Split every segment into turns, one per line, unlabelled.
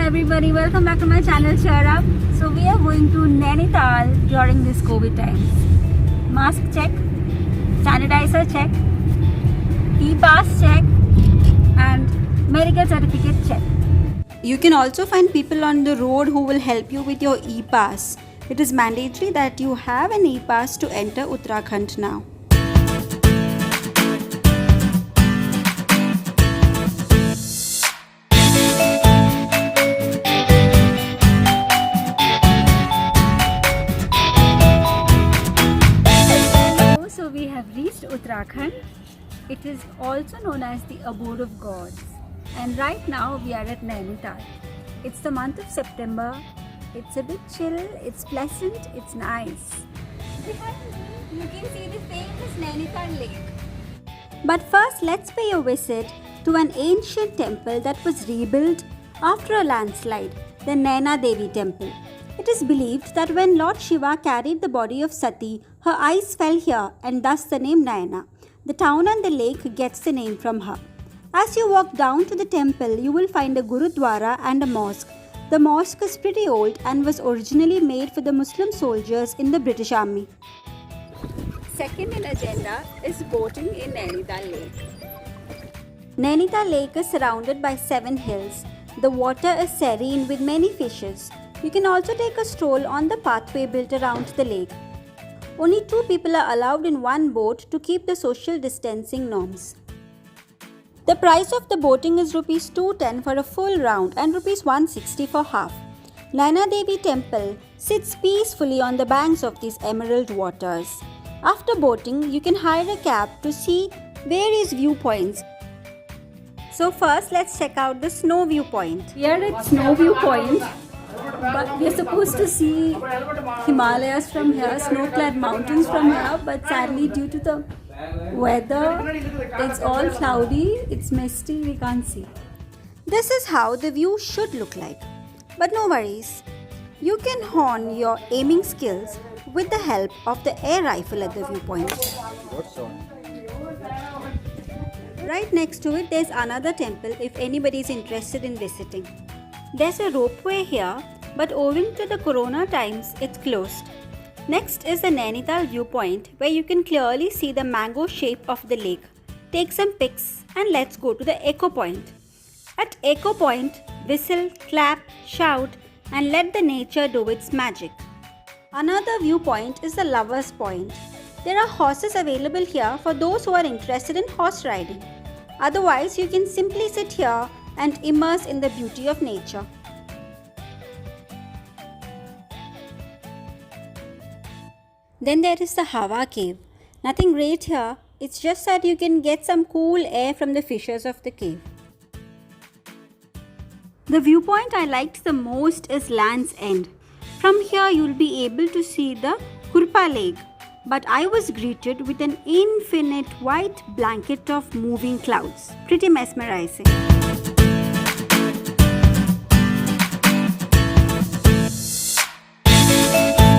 everybody, welcome back to my channel Cheer Up. So we are going to Nainital during this COVID times. Mask check, sanitizer check, e-pass check and medical certificate check.
You can also find people on the road who will help you with your e-pass. It is mandatory that you have an e-pass to enter Uttarakhand now.
So we have reached Uttarakhand. It is also known as the abode of gods. And right now we are at Nainital. It's the month of September. It's a bit chill, it's pleasant, it's nice. Behind me you can see the famous Nainital lake.
But first let's pay a visit to an ancient temple that was rebuilt after a landslide, the Naina Devi temple. It is believed that when Lord Shiva carried the body of Sati, her eyes fell here and thus the name Naina. The town and the lake gets the name from her. As you walk down to the temple, you will find a Gurudwara and a mosque. The mosque is pretty old and was originally made for the Muslim soldiers in the British Army.
Second in agenda is boating in Nainital Lake.
Nainital Lake is surrounded by 7 hills. The water is serene with many fishes. You can also take a stroll on the pathway built around the lake. Only 2 people are allowed in one boat to keep the social distancing norms. The price of the boating is Rs 210 for a full round and Rs 160 for half. Naina Devi temple sits peacefully on the banks of these emerald waters. After boating, you can hire a cab to see various viewpoints. So first, let's check out the snow viewpoint.
Here at Snow Viewpoint, but we are supposed to see Himalayas from here, snow-clad mountains from here, but sadly due to the weather, it's all cloudy, it's misty, we can't see.
This is how the view should look like. But no worries, you can hone your aiming skills with the help of the air rifle at the viewpoint. Right next to it, there's another temple if anybody is interested in visiting. There's a ropeway here, but owing to the corona times, it's closed. Next is the Nainital viewpoint where you can clearly see the mango shape of the lake. Take some pics and let's go to the Echo Point. At Echo Point, whistle, clap, shout and let the nature do its magic. Another viewpoint is the Lovers Point. There are horses available here for those who are interested in horse riding. Otherwise, you can simply sit here and immerse in the beauty of nature. Then there is the Hawa cave. Nothing great here, it's just that you can get some cool air from the fissures of the cave. The viewpoint I liked the most is Land's End. From here you'll be able to see the Kurpa Lake, but I was greeted with an infinite white blanket of moving clouds. Pretty mesmerizing.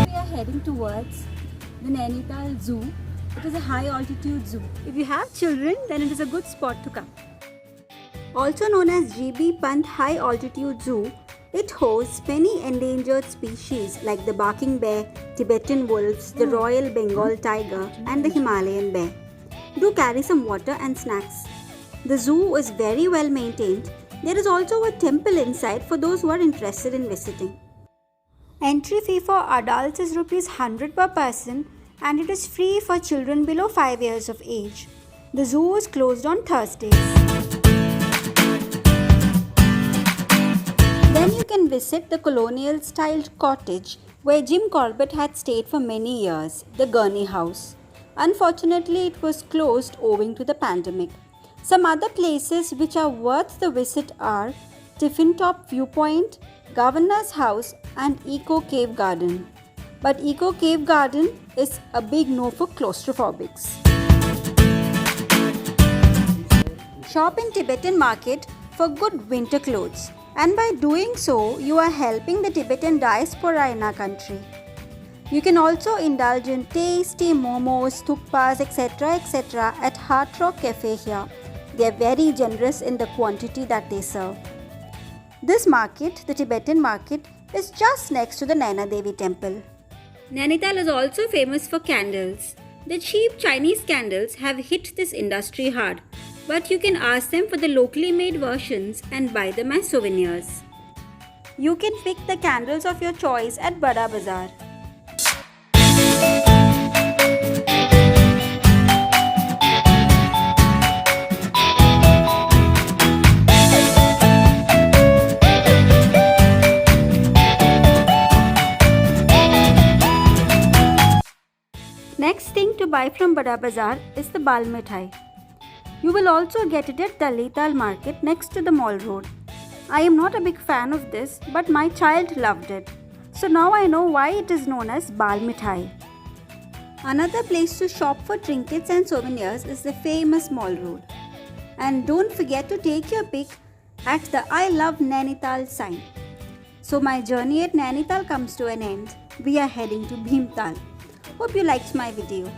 We are heading towards the Nainital Zoo. It is a high altitude zoo. If you have children, then it is a good spot to come.
Also known as GB Pant High Altitude Zoo, it hosts many endangered species like the barking bear, Tibetan wolves, the Royal Bengal tiger and the Himalayan bear. Do carry some water and snacks. The zoo is very well maintained. There is also a temple inside for those who are interested in visiting. Entry fee for adults is Rs 100 per person and it is free for children below 5 years of age. The zoo is closed on Thursdays. Then you can visit the colonial-styled cottage where Jim Corbett had stayed for many years, the Gurney House. Unfortunately, it was closed owing to the pandemic. Some other places which are worth the visit are Tiffin Top Viewpoint, Governor's House and Eco Cave Garden. But Eco Cave Garden is a big no for claustrophobics. Shop in Tibetan market for good winter clothes. And by doing so, you are helping the Tibetan diaspora in our country. You can also indulge in tasty momos, thukpas, etc. at Heart Rock Cafe here. They are very generous in the quantity that they serve. This market, the Tibetan market, is just next to the Naina Devi temple. Nainital is also famous for candles. The cheap Chinese candles have hit this industry hard, but you can ask them for the locally made versions and buy them as souvenirs. You can pick the candles of your choice at Bada Bazaar. Next thing to buy from Bada Bazaar is the Bal Mithai. You will also get it at Dalital market next to the mall road. I am not a big fan of this, but my child loved it. So now I know why it is known as Bal Mithai. Another place to shop for trinkets and souvenirs is the famous Mall Road. And don't forget to take your pic at the I Love Nainital sign. So my journey at Nainital comes to an end. We are heading to Bhimtal. Hope you liked my video.